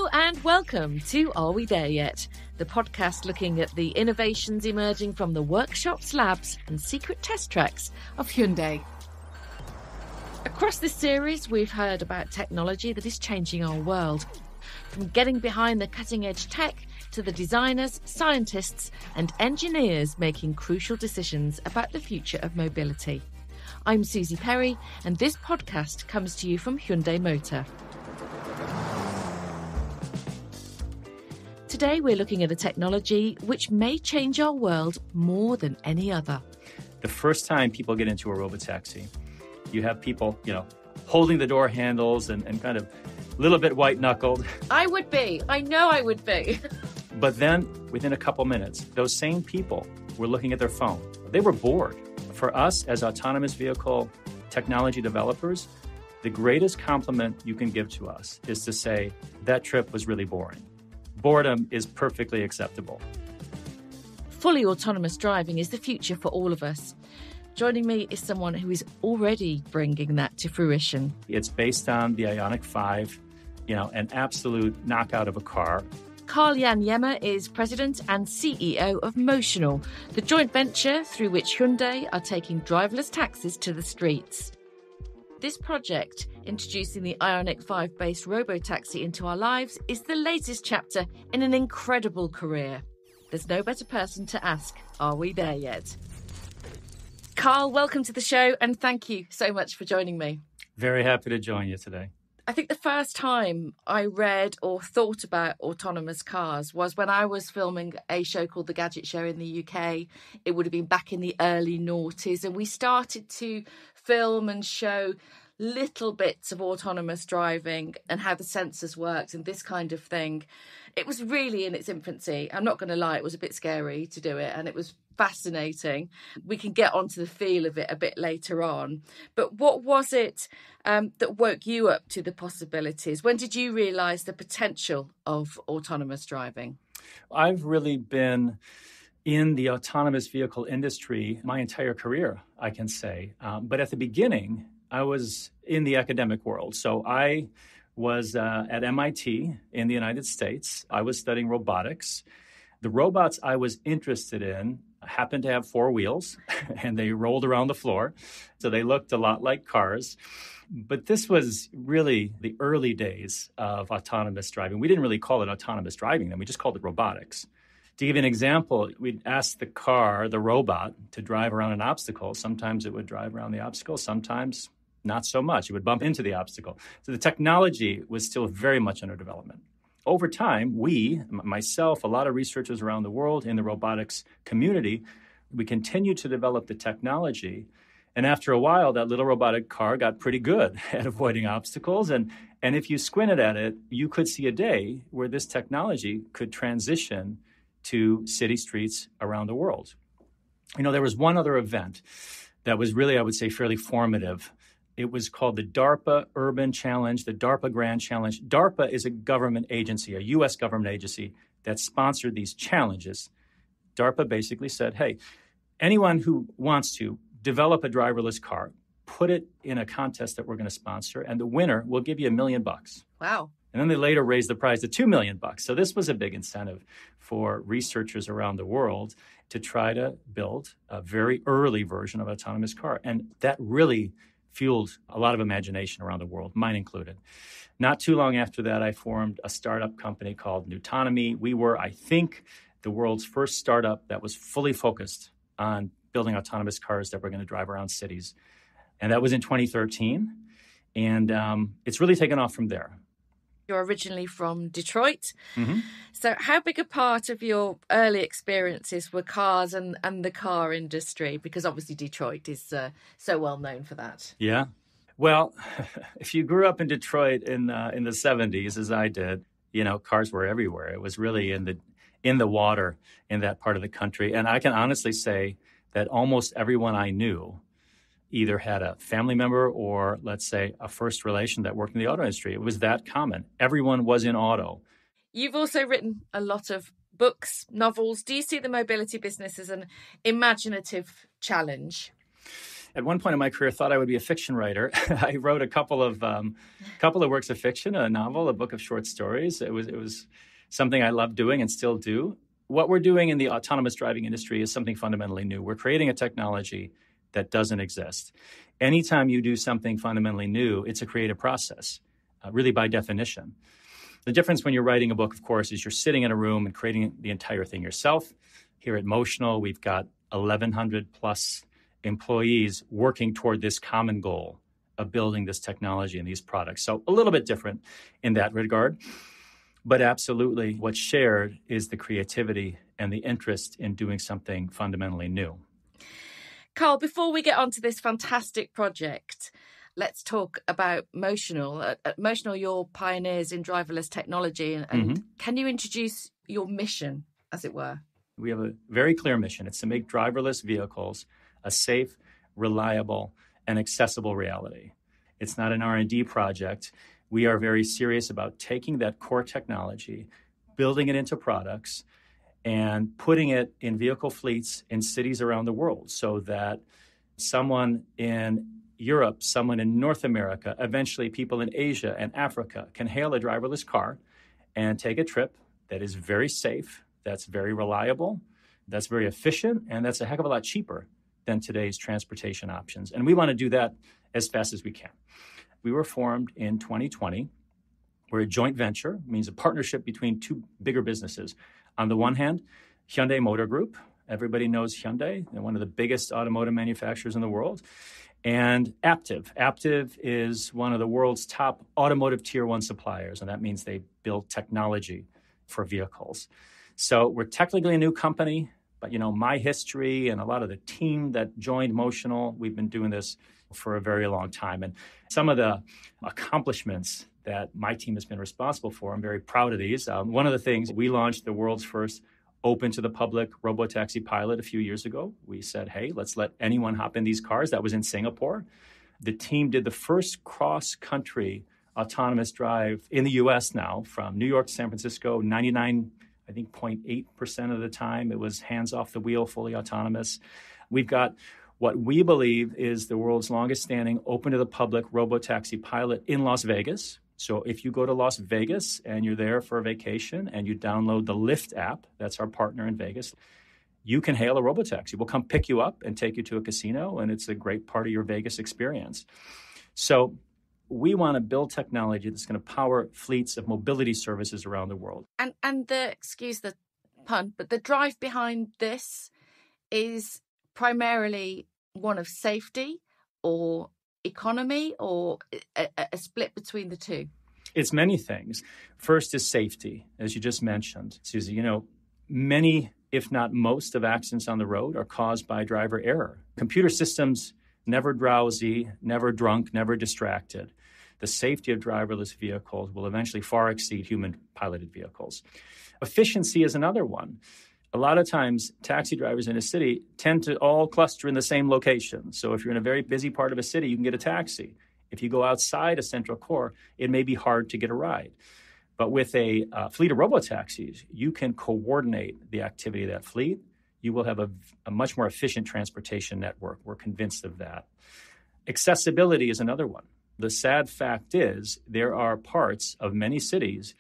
Hello and welcome to Are We There Yet? The podcast looking at the innovations emerging from the workshops, labs and secret test tracks of Hyundai. Across this series, we've heard about technology that is changing our world. From getting behind the cutting-edge tech to the designers, scientists and engineers making crucial decisions about the future of mobility. I'm Susie Perry and this podcast comes to you from Hyundai Motor. Today we're looking at a technology which may change our world more than any other. The first time people get into a Robotaxi, you have people, holding the door handles and kind of a little bit white-knuckled. I would be. I know I would be. But then, within a couple minutes, those same people were looking at their phone. They were bored. For us, as autonomous vehicle technology developers, the greatest compliment you can give to us is to say, that trip was really boring. Boredom is perfectly acceptable. Fully autonomous driving is the future for all of us. Joining me is someone who is already bringing that to fruition. It's based on the IONIQ 5, an absolute knockout of a car. Karl Iagnemma is president and CEO of Motional, the joint venture through which Hyundai are taking driverless taxis to the streets. This project, introducing the IONIQ 5-based Robotaxi into our lives, is the latest chapter in an incredible career. There's no better person to ask, are we there yet? Karl, welcome to the show and thank you so much for joining me. Very happy to join you today. I think the first time I read or thought about autonomous cars was when I was filming a show called The Gadget Show in the UK. It would have been back in the early noughties, and we started to film and show little bits of autonomous driving and how the sensors worked and this kind of thing. It was really in its infancy. I'm not going to lie, it was a bit scary to do it and it was fascinating. We can get onto the feel of it a bit later on. But what was it that woke you up to the possibilities? When did you realise the potential of autonomous driving? I've really been in the autonomous vehicle industry my entire career, I can say. But at the beginning, I was in the academic world. So I was at MIT in the United States. I was studying robotics. The robots I was interested in happened to have four wheels and they rolled around the floor. So they looked a lot like cars. But this was really the early days of autonomous driving. We didn't really call it autonomous driving then. We just called it robotics. To give you an example, we'd ask the robot, to drive around an obstacle. Sometimes it would drive around the obstacle. Sometimes not so much. It would bump into the obstacle. So the technology was still very much under development. Over time, myself, a lot of researchers around the world in the robotics community, we continued to develop the technology. And after a while, that little robotic car got pretty good at avoiding obstacles. And if you squinted at it, you could see a day where this technology could transition to city streets around the world. There was one other event that was really, I would say, fairly formative. It was called the DARPA Urban Challenge, the DARPA Grand Challenge. DARPA is a government agency, a U.S. government agency that sponsored these challenges. DARPA basically said, hey, anyone who wants to develop a driverless car, put it in a contest that we're going to sponsor, and the winner will give you $1 million. Wow. And then they later raised the prize to $2 million. So this was a big incentive for researchers around the world to try to build a very early version of an autonomous car. And that really fueled a lot of imagination around the world, mine included. Not too long after that, I formed a startup company called Nutonomy. We were, I think, the world's first startup that was fully focused on building autonomous cars that were going to drive around cities. And that was in 2013. And it's really taken off from there. You're originally from Detroit. Mm-hmm. So how big a part of your early experiences were cars and the car industry? Because obviously Detroit is so well known for that. Yeah. Well, if you grew up in Detroit in the 70s, as I did, cars were everywhere. It was really in the water in that part of the country. And I can honestly say that almost everyone I knew either had a family member or, let's say, a first relation that worked in the auto industry. It was that common. Everyone was in auto. You've also written a lot of books, novels. Do you see the mobility business as an imaginative challenge? At one point in my career, thought I would be a fiction writer. I wrote a couple of works of fiction, a novel, a book of short stories. It was something I loved doing and still do. What we're doing in the autonomous driving industry is something fundamentally new. We're creating a technology that doesn't exist. Anytime you do something fundamentally new, it's a creative process, really by definition. The difference when you're writing a book, of course, is you're sitting in a room and creating the entire thing yourself. Here at Motional, we've got 1,100 plus employees working toward this common goal of building this technology and these products. So a little bit different in that regard. But absolutely, what's shared is the creativity and the interest in doing something fundamentally new. Karl, before we get on to this fantastic project, let's talk about Motional. At Motional, you're pioneers in driverless technology. And can you introduce your mission, as it were? We have a very clear mission. It's to make driverless vehicles a safe, reliable, and accessible reality. It's not an R&D project. We are very serious about taking that core technology, building it into products, and putting it in vehicle fleets in cities around the world so that someone in Europe, someone in North America, eventually people in Asia and Africa can hail a driverless car and take a trip that is very safe, that's very reliable, that's very efficient, and that's a heck of a lot cheaper than today's transportation options. And we want to do that as fast as we can. We were formed in 2020. We're a joint venture, means a partnership between two bigger businesses. On the one hand, Hyundai Motor Group. Everybody knows Hyundai. They're one of the biggest automotive manufacturers in the world. And Aptiv. Aptiv is one of the world's top automotive tier one suppliers, and that means they build technology for vehicles. So we're technically a new company, but my history and a lot of the team that joined Motional, we've been doing this for a very long time. And some of the accomplishments that my team has been responsible for, I'm very proud of these. One of the things, we launched the world's first open to the public Robotaxi pilot a few years ago. We said, hey, let's let anyone hop in these cars. That was in Singapore. The team did the first cross-country autonomous drive in the U.S. now from New York to San Francisco, 0.8% of the time. It was hands off the wheel, fully autonomous. We've got what we believe is the world's longest standing open to the public Robotaxi pilot in Las Vegas. So if you go to Las Vegas and you're there for a vacation and you download the Lyft app, that's our partner in Vegas, you can hail a Robotaxi. We'll come pick you up and take you to a casino, and it's a great part of your Vegas experience. So we want to build technology that's going to power fleets of mobility services around the world. And the, excuse the pun, but the drive behind this is primarily one of safety or economy, or a split between the two? It's many things. First is safety, as you just mentioned, Susie. Many, if not most, of accidents on the road are caused by driver error. Computer systems, never drowsy, never drunk, never distracted. The safety of driverless vehicles will eventually far exceed human-piloted vehicles. Efficiency is another one. A lot of times, taxi drivers in a city tend to all cluster in the same location. So if you're in a very busy part of a city, you can get a taxi. If you go outside a central core, it may be hard to get a ride. But with a fleet of robotaxis, you can coordinate the activity of that fleet. You will have a much more efficient transportation network. We're convinced of that. Accessibility is another one. The sad fact is there are parts of many cities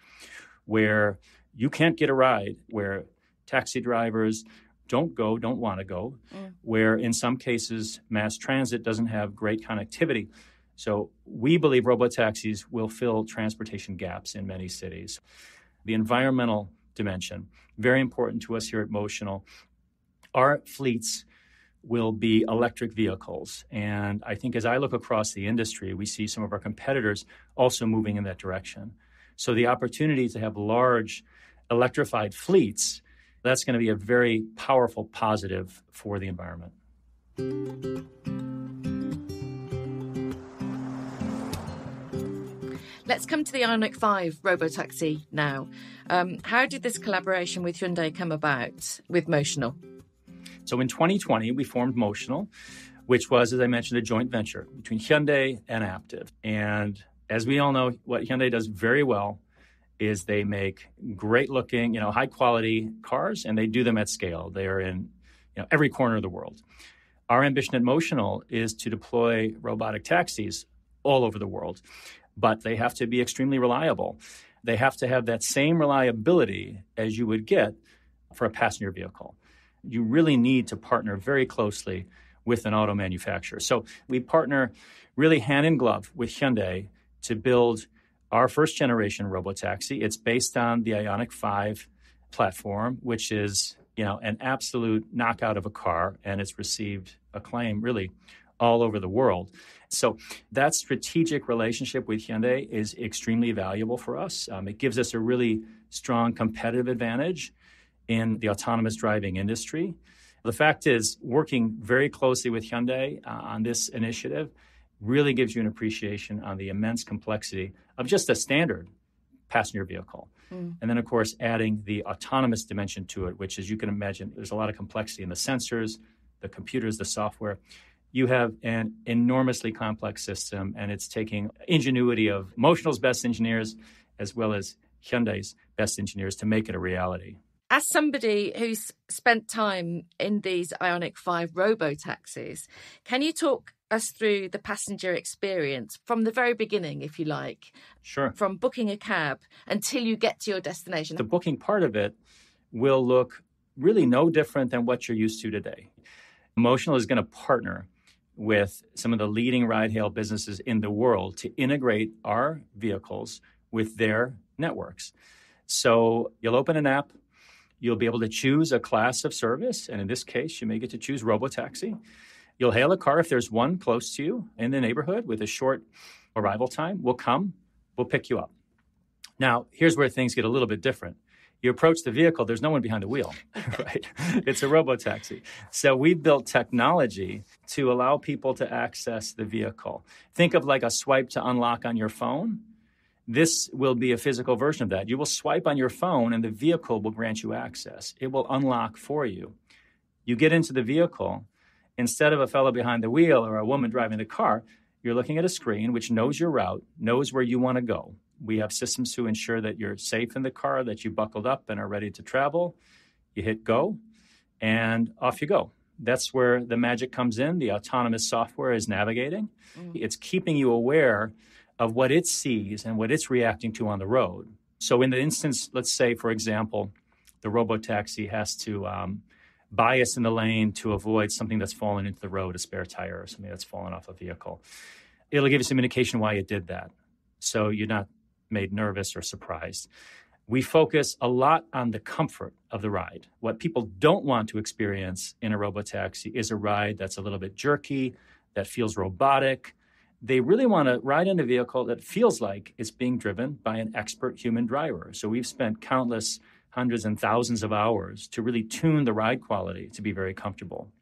where you can't get a ride, where taxi drivers don't want to go, where in some cases mass transit doesn't have great connectivity. So we believe robotaxis will fill transportation gaps in many cities. The environmental dimension, very important to us here at Motional. Our fleets will be electric vehicles. And I think as I look across the industry, we see some of our competitors also moving in that direction. So the opportunity to have large electrified fleets, that's going to be a very powerful positive for the environment. Let's come to the IONIQ 5 Robotaxi now. How did this collaboration with Hyundai come about with Motional? So in 2020, we formed Motional, which was, as I mentioned, a joint venture between Hyundai and Aptiv. And as we all know, what Hyundai does very well is they make great-looking, high-quality cars, and they do them at scale. They are in every corner of the world. Our ambition at Motional is to deploy robotic taxis all over the world, but they have to be extremely reliable. They have to have that same reliability as you would get for a passenger vehicle. You really need to partner very closely with an auto manufacturer. So we partner really hand in glove with Hyundai to build our first generation Robotaxi. It's based on the IONIQ 5 platform, which is, an absolute knockout of a car, and it's received acclaim really all over the world. So that strategic relationship with Hyundai is extremely valuable for us. It gives us a really strong competitive advantage in the autonomous driving industry. The fact is, working very closely with Hyundai on this initiative really gives you an appreciation on the immense complexity of just a standard passenger vehicle. And then, of course, adding the autonomous dimension to it, which, as you can imagine, there's a lot of complexity in the sensors, the computers, the software. You have an enormously complex system, and it's taking ingenuity of Motional's best engineers as well as Hyundai's best engineers to make it a reality. As somebody who's spent time in these IONIQ 5 robotaxis, can you talk us through the passenger experience from the very beginning, if you like? Sure. From booking a cab until you get to your destination. The booking part of it will look really no different than what you're used to today. Motional is going to partner with some of the leading ride-hail businesses in the world to integrate our vehicles with their networks. So you'll open an app. You'll be able to choose a class of service, and in this case, you may get to choose Robotaxi. You'll hail a car if there's one close to you in the neighborhood with a short arrival time. We'll pick you up. Now, here's where things get a little bit different. You approach the vehicle, there's no one behind the wheel, right? It's a Robotaxi. So we've built technology to allow people to access the vehicle. Think of like a swipe to unlock on your phone. This will be a physical version of that. You will swipe on your phone and the vehicle will grant you access. It will unlock for you. You get into the vehicle. Instead of a fellow behind the wheel or a woman driving the car, you're looking at a screen which knows your route, knows where you want to go. We have systems to ensure that you're safe in the car, that you buckled up and are ready to travel. You hit go, and off you go. That's where the magic comes in. The autonomous software is navigating. It's keeping you aware of what it sees and what it's reacting to on the road. So in the instance, let's say, for example, the Robotaxi has to bias in the lane to avoid something that's fallen into the road, a spare tire or something that's fallen off a vehicle. It'll give you some indication why it did that, so you're not made nervous or surprised. We focus a lot on the comfort of the ride. What people don't want to experience in a Robotaxi is a ride that's a little bit jerky, that feels robotic. They really want to ride in a vehicle that feels like it's being driven by an expert human driver. So we've spent countless hundreds and thousands of hours to really tune the ride quality to be very comfortable.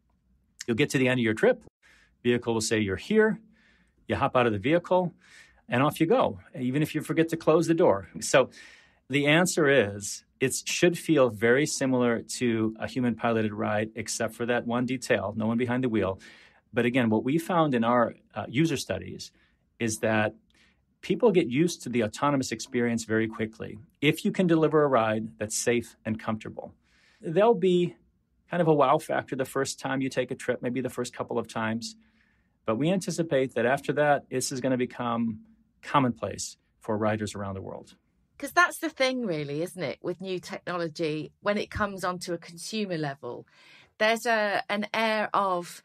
You'll get to the end of your trip. Vehicle will say you're here. You hop out of the vehicle and off you go, even if you forget to close the door. So the answer is it should feel very similar to a human piloted ride, except for that one detail, no one behind the wheel. But again, what we found in our user studies is that people get used to the autonomous experience very quickly. If you can deliver a ride that's safe and comfortable, there'll be kind of a wow factor the first time you take a trip, maybe the first couple of times. But we anticipate that after that, this is going to become commonplace for riders around the world. Because that's the thing, really, isn't it, with new technology, when it comes onto a consumer level, there's an air of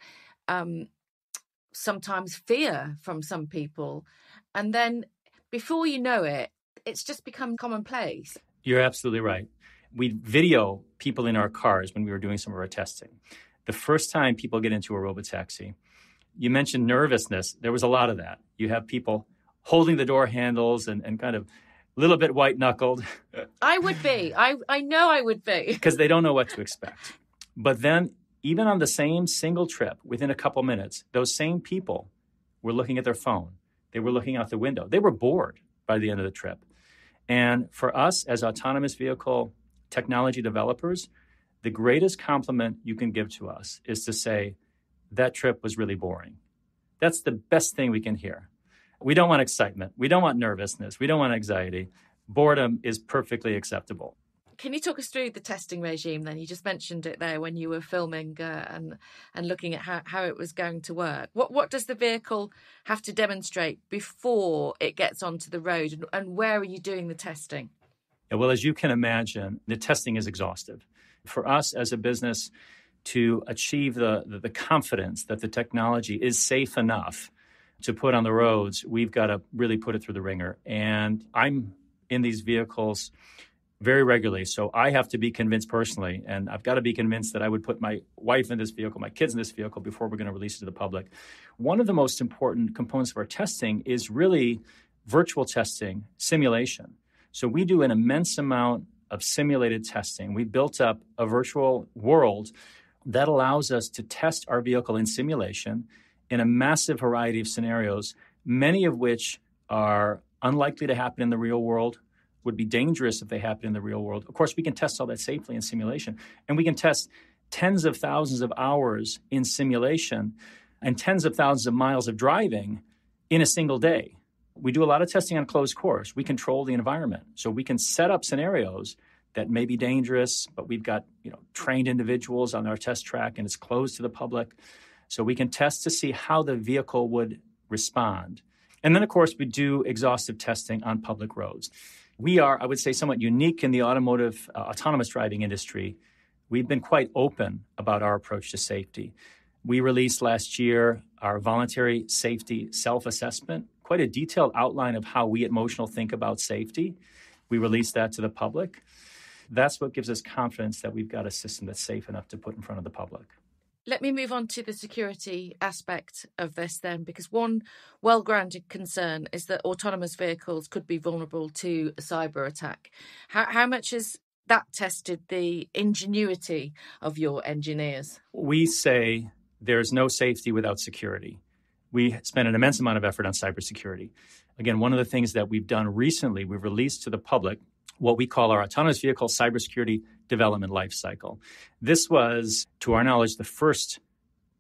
sometimes fear from some people. And then before you know it, it's just become commonplace. You're absolutely right. We video people in our cars when we were doing some of our testing. The first time people get into a Robotaxi, you mentioned nervousness. There was a lot of that. You have people holding the door handles and kind of a little bit white-knuckled. I would be. I know I would be. Because they don't know what to expect. But then, even on the same single trip, within a couple minutes, those same people were looking at their phone. They were looking out the window. They were bored by the end of the trip. And for us, as autonomous vehicle technology developers, the greatest compliment you can give to us is to say, that trip was really boring. That's the best thing we can hear. We don't want excitement. We don't want nervousness. We don't want anxiety. Boredom is perfectly acceptable. Can you talk us through the testing regime then? You just mentioned it there when you were filming and looking at how it was going to work. What does the vehicle have to demonstrate before it gets onto the road, and where are you doing the testing? Yeah, well, as you can imagine, the testing is exhaustive. For us as a business to achieve the confidence that the technology is safe enough to put on the roads, we've got to really put it through the ringer. And I'm in these vehicles very regularly, so I have to be convinced personally, and I've got to be convinced that I would put my wife in this vehicle, my kids in this vehicle before we're going to release it to the public. One of the most important components of our testing is really virtual testing, simulation. So we do an immense amount of simulated testing. We built up a virtual world that allows us to test our vehicle in simulation in a massive variety of scenarios, many of which are unlikely to happen in the real world, would be dangerous if they happen in the real world. Of course, we can test all that safely in simulation, and we can test tens of thousands of hours in simulation and tens of thousands of miles of driving in a single day. We do a lot of testing on closed course. We control the environment, so we can set up scenarios that may be dangerous, but we've got trained individuals on our test track, and it's closed to the public. So we can test to see how the vehicle would respond. And then, of course, we do exhaustive testing on public roads. We are, I would say, somewhat unique in the automotive autonomous driving industry. We've been quite open about our approach to safety. We released last year our voluntary safety self-assessment, quite a detailed outline of how we at Motional think about safety. We released that to the public. That's what gives us confidence that we've got a system that's safe enough to put in front of the public. Let me move on to the security aspect of this then, because one well-grounded concern is that autonomous vehicles could be vulnerable to a cyber attack. How much has that tested the ingenuity of your engineers? We say there's no safety without security. We spend an immense amount of effort on cybersecurity. Again, one of the things that we've done recently, we've released to the public what we call our autonomous vehicle cybersecurity development lifecycle. This was, to our knowledge, the first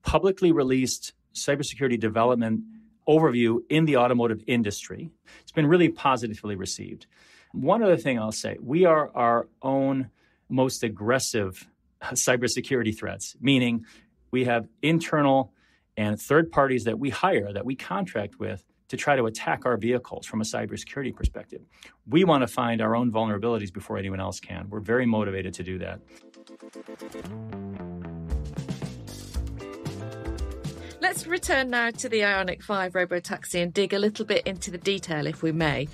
publicly released cybersecurity development overview in the automotive industry. It's been really positively received. One other thing I'll say, we are our own most aggressive cybersecurity threats, meaning we have internal and third parties that we hire, that we contract with, to try to attack our vehicles from a cybersecurity perspective. We want to find our own vulnerabilities before anyone else can. We're very motivated to do that. Let's return now to the IONIQ 5 Robotaxi and dig a little bit into the detail, if we may.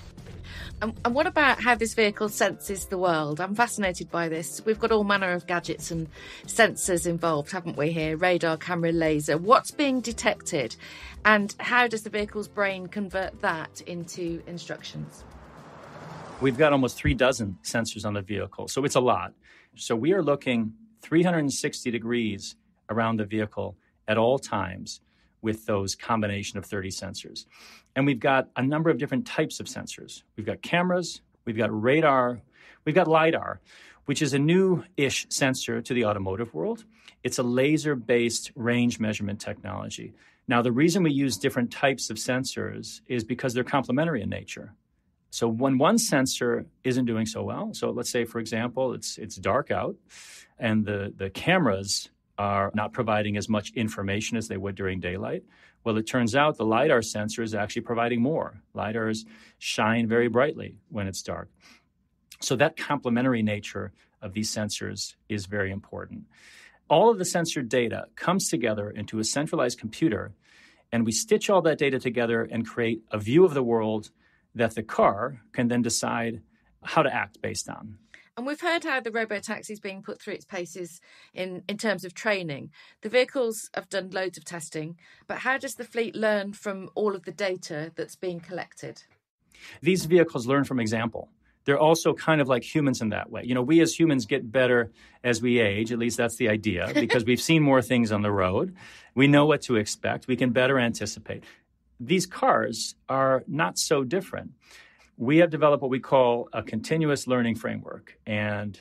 And what about how this vehicle senses the world? I'm fascinated by this. We've got all manner of gadgets and sensors involved, haven't we here? Radar, camera, laser. What's being detected? And how does the vehicle's brain convert that into instructions? We've got almost 36 sensors on the vehicle, so it's a lot. So we are looking 360 degrees around the vehicle at all times with those combination of 30 sensors. And we've got a number of different types of sensors. We've got cameras, we've got radar, we've got LiDAR, which is a new-ish sensor to the automotive world. It's a laser-based range measurement technology. Now, the reason we use different types of sensors is because they're complementary in nature. So when one sensor isn't doing so well, so let's say, for example, it's dark out, and the cameras are not providing as much information as they would during daylight. Well, it turns out the LiDAR sensor is actually providing more. LiDARs shine very brightly when it's dark. So that complementary nature of these sensors is very important. All of the sensor data comes together into a centralized computer, and we stitch all that data together and create a view of the world that the car can then decide how to act based on. And we've heard how the Robotaxi is being put through its paces in terms of training. The vehicles have done loads of testing, but how does the fleet learn from all of the data that's being collected? These vehicles learn from example. They're also kind of like humans in that way. You know, we as humans get better as we age, at least that's the idea, because we've seen more things on the road. We know what to expect. We can better anticipate. These cars are not so different. We have developed what we call a continuous learning framework. And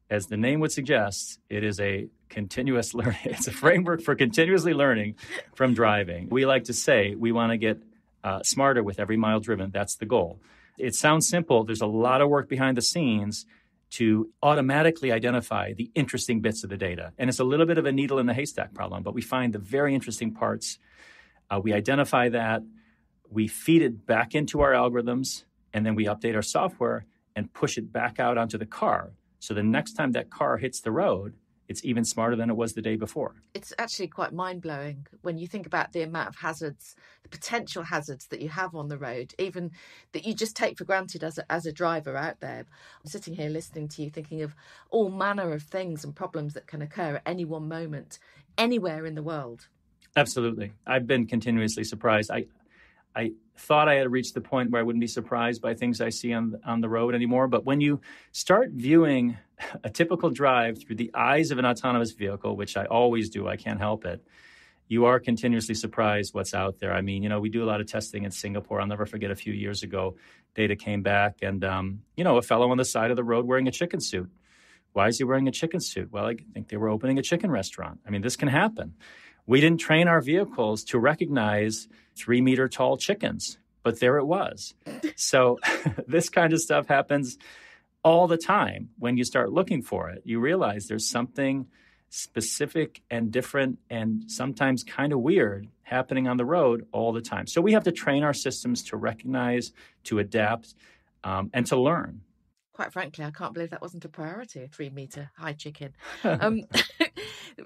as the name would suggest, it is a continuous learning. It's a framework for continuously learning from driving. We like to say we want to get smarter with every mile driven. That's the goal. It sounds simple. There's a lot of work behind the scenes to automatically identify the interesting bits of the data. And it's a little bit of a needle in the haystack problem, but we find the very interesting parts. We identify that, we feed it back into our algorithms, and then we update our software and push it back out onto the car. So the next time that car hits the road, it's even smarter than it was the day before. It's actually quite mind-blowing when you think about the amount of hazards, the potential hazards that you have on the road, even that you just take for granted as a driver out there. I'm sitting here listening to you thinking of all manner of things and problems that can occur at any one moment, anywhere in the world. Absolutely. I've been continuously surprised. I thought I had reached the point where I wouldn't be surprised by things I see on the road anymore. But when you start viewing a typical drive through the eyes of an autonomous vehicle, which I always do, I can't help it, you are continuously surprised what's out there. I mean, we do a lot of testing in Singapore. I'll never forget a few years ago, data came back and, a fellow on the side of the road wearing a chicken suit. Why is he wearing a chicken suit? Well, I think they were opening a chicken restaurant. I mean, this can happen. We didn't train our vehicles to recognize 3-meter tall chickens, but there it was. So this kind of stuff happens all the time. When you start looking for it, you realize there's something specific and different and sometimes kind of weird happening on the road all the time. So we have to train our systems to recognize, to adapt, and to learn. Quite frankly, I can't believe that wasn't a priority, a 3-meter high chicken.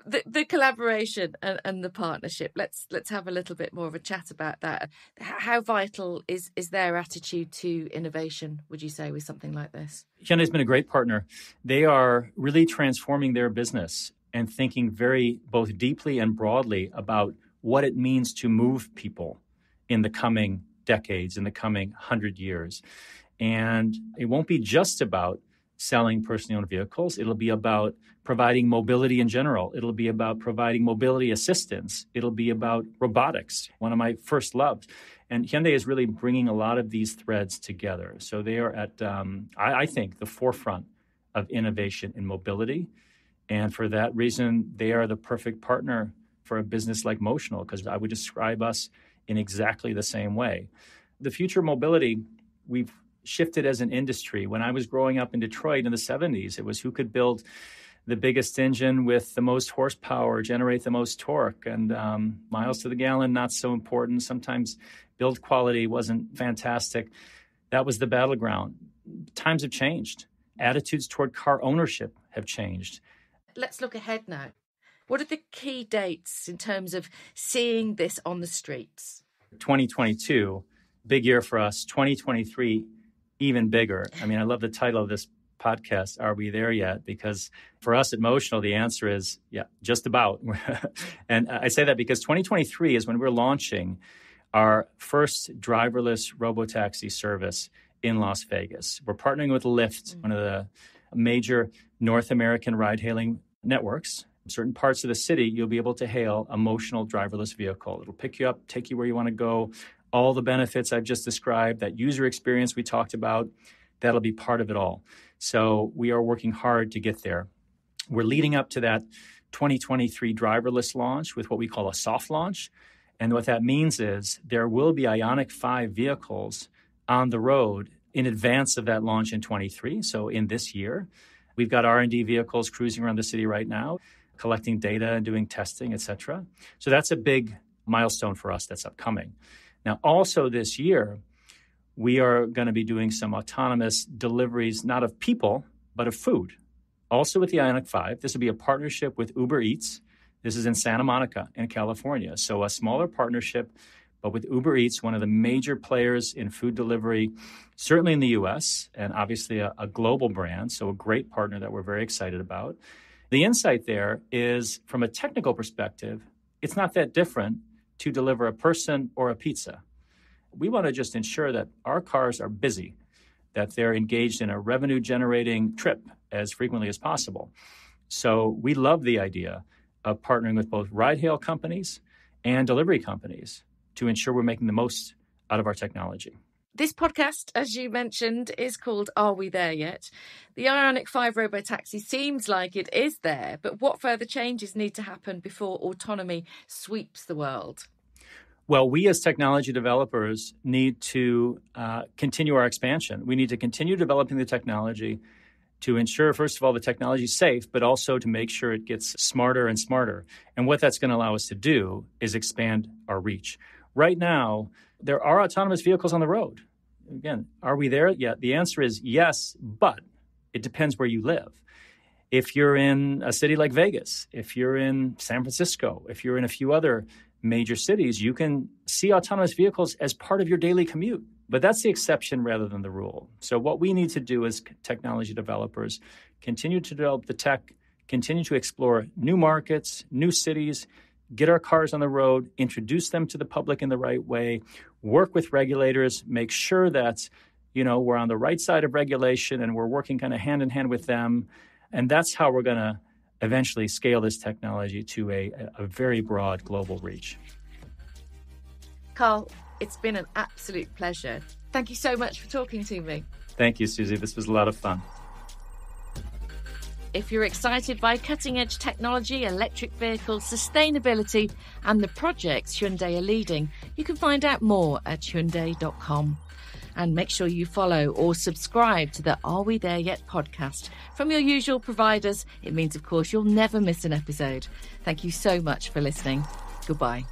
The collaboration and the partnership, let's have a little bit more of a chat about that. How vital is their attitude to innovation, would you say, with something like this? Hyundai's been a great partner. They are really transforming their business and thinking very both deeply and broadly about what it means to move people in the coming decades, in the coming 100 years. And it won't be just about selling personally owned vehicles. It'll be about providing mobility in general. It'll be about providing mobility assistance. It'll be about robotics, one of my first loves. And Hyundai is really bringing a lot of these threads together. So they are at, I think, the forefront of innovation in mobility. And for that reason, they are the perfect partner for a business like Motional, because I would describe us in exactly the same way. The future of mobility, we've shifted as an industry. When I was growing up in Detroit in the 70s, it was who could build the biggest engine with the most horsepower, generate the most torque, and miles to the gallon, not so important. Sometimes build quality wasn't fantastic. That was the battleground. Times have changed. Attitudes toward car ownership have changed. Let's look ahead now. What are the key dates in terms of seeing this on the streets? 2022, big year for us. 2023, even bigger. I mean, I love the title of this podcast, Are We There Yet? Because for us at Motional, the answer is, yeah, just about. And I say that because 2023 is when we're launching our first driverless Robotaxi service in Las Vegas. We're partnering with Lyft, one of the major North American ride-hailing networks. In certain parts of the city, you'll be able to hail a Motional driverless vehicle. It'll pick you up, take you where you want to go. All the benefits I've just described, that user experience we talked about, that'll be part of it all. So we are working hard to get there. We're leading up to that 2023 driverless launch with what we call a soft launch. And what that means is there will be IONIQ 5 vehicles on the road in advance of that launch in 23. So in this year, we've got R&D vehicles cruising around the city right now, collecting data and doing testing, et cetera. So that's a big milestone for us that's upcoming. Now, also this year, we are going to be doing some autonomous deliveries, not of people, but of food. Also with the IONIQ 5, this will be a partnership with Uber Eats. This is in Santa Monica in California. So a smaller partnership, but with Uber Eats, one of the major players in food delivery, certainly in the U.S., and obviously a global brand. So a great partner that we're very excited about. The insight there is, from a technical perspective, it's not that different to deliver a person or a pizza. We want to just ensure that our cars are busy, that they're engaged in a revenue-generating trip as frequently as possible. So we love the idea of partnering with both ride-hail companies and delivery companies to ensure we're making the most out of our technology. This podcast, as you mentioned, is called Are We There Yet? The IONIQ 5 Robotaxi seems like it is there, but what further changes need to happen before autonomy sweeps the world? Well, we as technology developers need to continue our expansion. We need to continue developing the technology, to ensure, first of all, the technology is safe, but also to make sure it gets smarter and smarter. And what that's going to allow us to do is expand our reach. Right now, there are autonomous vehicles on the road. Again, are we there yet? The answer is yes, but it depends where you live. If you're in a city like Vegas, if you're in San Francisco, if you're in a few other major cities, you can see autonomous vehicles as part of your daily commute. But that's the exception rather than the rule. So what we need to do as technology developers, continue to develop the tech, continue to explore new markets, new cities, get our cars on the road, introduce them to the public in the right way, work with regulators, make sure that, we're on the right side of regulation and we're working kind of hand in hand with them. And that's how we're going to eventually scale this technology to a very broad global reach. Karl, it's been an absolute pleasure. Thank you so much for talking to me. Thank you, Susie. This was a lot of fun. If you're excited by cutting-edge technology, electric vehicles, sustainability, and the projects Hyundai are leading, you can find out more at Hyundai.com. And make sure you follow or subscribe to the Are We There Yet podcast from your usual providers. It means, of course, you'll never miss an episode. Thank you so much for listening. Goodbye.